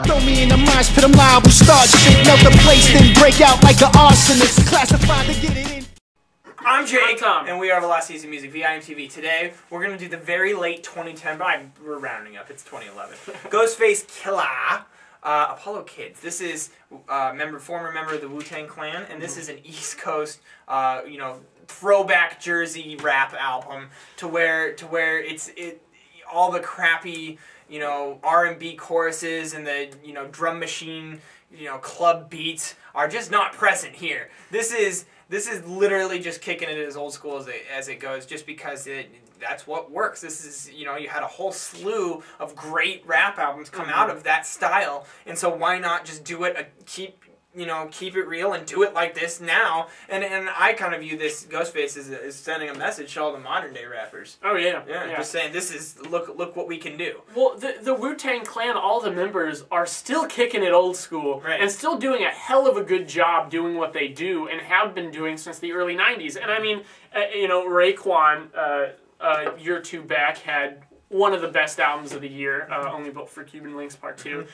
Throw me in the mosh pit, I'm liable, start shit, melt the place, then break out like an arsonist. Classified to get it in. I'm Jake, I'm Tom. and we are Last Season Music via IMTV. Today, we're going to do the very late 2010, but we're rounding up, it's 2011. Ghostface Killah, Apollo Kids. This is former member of the Wu-Tang Clan, and this is an East Coast, throwback Jersey rap album to where it's all the crappy, R&B choruses and the, drum machine, club beats are just not present here. This is literally just kicking it as old school as it goes, just because that's what works. This is, you had a whole slew of great rap albums come out of that style, and so why not just do it, keep it real and do it like this now. And I kind of view this Ghostface as sending a message to all the modern day rappers. Oh yeah. Yeah. Just saying, this is, look what we can do. Well, the Wu-Tang Clan, all the members are still kicking it old school, right, and still doing a hell of a good job doing what they do and have been doing since the early 90s. And I mean, Raekwon, a year or two back, had one of the best albums of the year, Only Built for Cuban Links Part 2.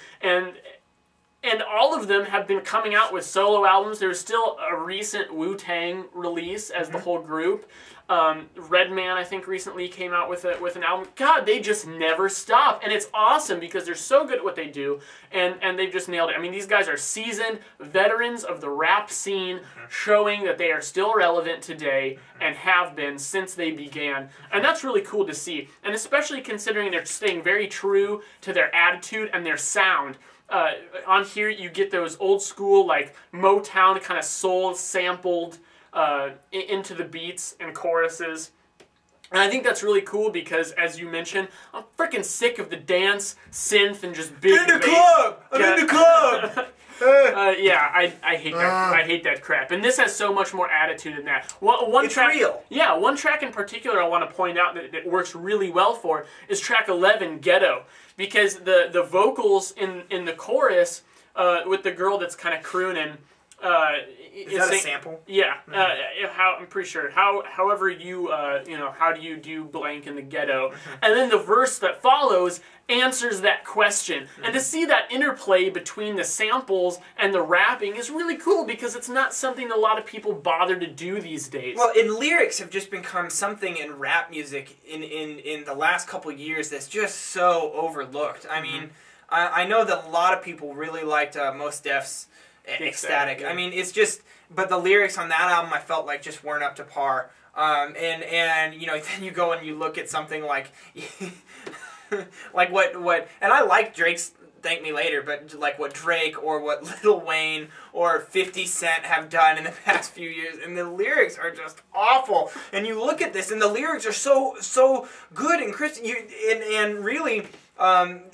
And all of them have been coming out with solo albums. There's still a recent Wu-Tang release as the whole group. Redman, I think, recently came out with an album. God, they just never stop. And it's awesome because they're so good at what they do, and they've just nailed it. I mean, these guys are seasoned veterans of the rap scene, showing that they are still relevant today and have been since they began. And that's really cool to see. And especially considering they're staying very true to their attitude and their sound. On here you get those old school, like, Motown kind of soul sampled into the beats and choruses. And I think that's really cool because, as you mentioned, I'm freaking sick of the dance, synth, and just big in the club! I'm in the club! Yeah, I hate that. I hate that crap. And this has so much more attitude than that. One track, real. Yeah, one track in particular I want to point out that works really well for is track 11, Ghetto, because the vocals in the chorus with the girl that's kind of crooning. Is that a sample? Yeah, I'm pretty sure. However you, how do you do blank in the ghetto? And then the verse that follows answers that question. And to see that interplay between the samples and the rapping is really cool because it's not something a lot of people bother to do these days. Well, and lyrics have just become something in rap music in the last couple of years that's just so overlooked. I mean, I know that a lot of people really liked Mos Def's Ecstatic. Yeah. I mean, it's just, but the lyrics on that album I felt like just weren't up to par. And then you go and you look at something like, like what, and I like Drake's Thank Me Later, but like what Drake or what Lil Wayne or 50 Cent have done in the past few years, and the lyrics are just awful. And you look at this, and the lyrics are so good and crisp. And really,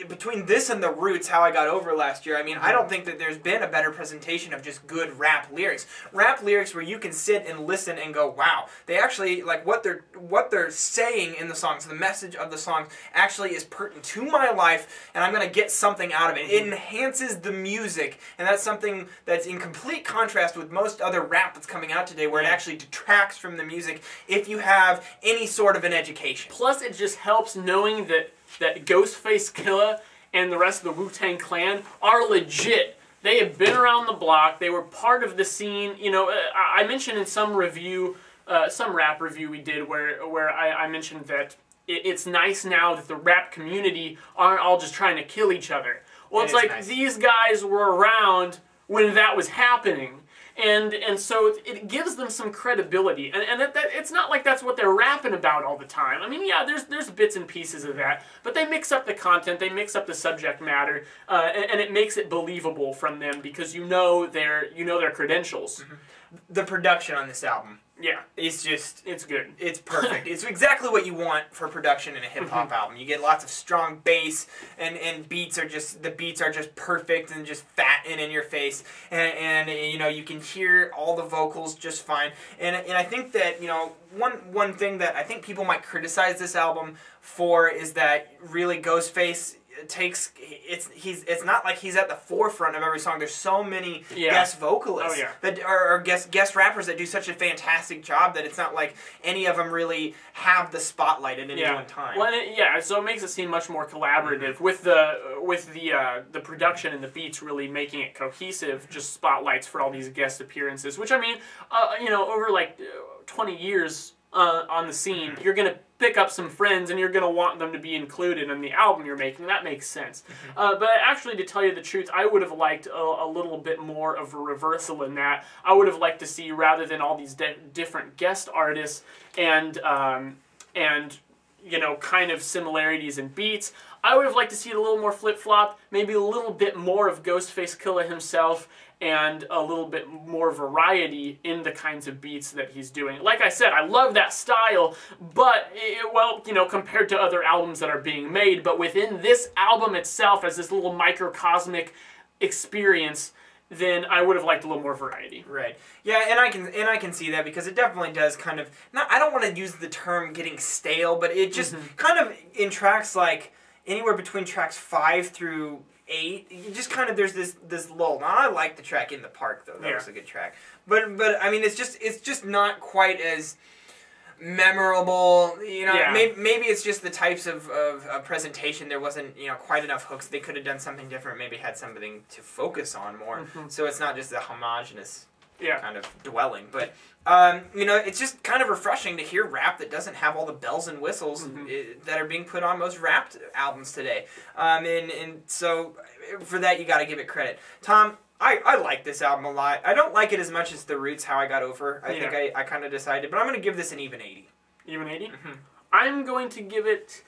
between this and The Roots, How I Got Over last year, I mean, I don't think that there's been a better presentation of just good rap lyrics. Rap lyrics where you can sit and listen and go, wow, they actually, like, what they're saying in the songs, the message of the songs actually is pertinent to my life, and I'm going to get something out of it. It enhances the music, and that's something that's in complete contrast with most other rap that's coming out today, where it actually detracts from the music if you have any sort of an education. Plus, it just helps knowing that Ghostface Killah and the rest of the Wu-Tang Clan are legit. They have been around the block. They were part of the scene. I mentioned in some review, some rap review we did where I mentioned that it's nice now that the rap community aren't all just trying to kill each other. Well, it's like nice. These guys were around when that was happening. And so it gives them some credibility, and it's not like that's what they're rapping about all the time. I mean, yeah, there's bits and pieces of that, but they mix up the content, they mix up the subject matter, and it makes it believable from them because you know their credentials. The production on this album, yeah, it's good. It's perfect. It's exactly what you want for production in a hip hop album. You get lots of strong bass, and beats are just perfect and just fat and in your face, and you can hear all the vocals just fine. And I think that one thing that I think people might criticize this album for is that really Ghostface it's not like he's at the forefront of every song. There's so many guest vocalists that are guest rappers that do such a fantastic job that it's not like any of them really have the spotlight at any one time. Well, so it makes it seem much more collaborative with the production and the beats really making it cohesive. Just spotlights for all these guest appearances, which I mean, over like 20 years on the scene, you're gonna pick up some friends and you're going to want them to be included in the album you're making. That makes sense. But actually, to tell you the truth, I would have liked a little bit more of a reversal in that. I would have liked to see, rather than all these different guest artists and kind of similarities in beats, I would have liked to see it a little more flip-flop, maybe a little bit more of Ghostface Killah himself, and a little bit more variety in the kinds of beats that he's doing. Like I said, I love that style, but, compared to other albums that are being made, but within this album itself, as this little microcosmic experience, then I would have liked a little more variety. Right. Yeah, and I can see that, because it definitely does kind of, I don't want to use the term getting stale, but it just kind of, in tracks like anywhere between tracks 5 through 8, you just kind of, there's this lull. Now, I like the track In the Park, though. That was a good track. But I mean, it's just not quite as memorable. Maybe it's just the types of presentation. There wasn't, quite enough hooks. They could have done something different, maybe had something to focus on more. So it's not just a homogenous kind of dwelling. But, it's just kind of refreshing to hear rap that doesn't have all the bells and whistles that are being put on most rap albums today. And so for that, you got to give it credit. Tom, I like this album a lot. I don't like it as much as The Roots, How I Got Over. I think I kind of decided, but I'm going to give this an even 80. Even 80? I'm going to give it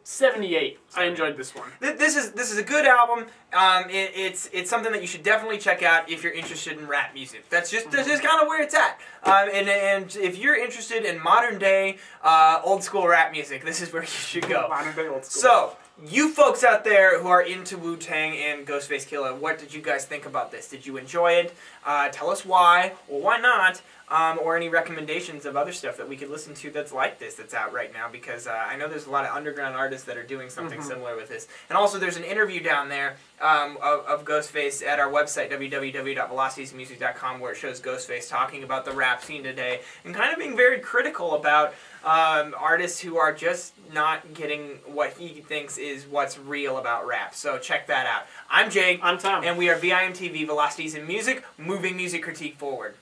78. I enjoyed this one. This is a good album. It's something that you should definitely check out if you're interested in rap music. That's just kind of where it's at. And if you're interested in modern day old school rap music, this is where you should go. Modern day old school. So, you folks out there who are into Wu-Tang and Ghostface Killah, what did you guys think about this? Did you enjoy it? Tell us why, or why not, or any recommendations of other stuff that we could listen to that's like this, that's out right now, because I know there's a lot of underground artists that are doing something similar with this. And also, there's an interview down there of Ghostface at our website, www.velocitiesmusic.com, where it shows Ghostface talking about the rap scene today, and kind of being very critical about artists who are just not getting what he thinks is what's real about rap. So check that out. I'm Jake. I'm Tom. And we are VIMTV, Velocities in Music, moving music critique forward.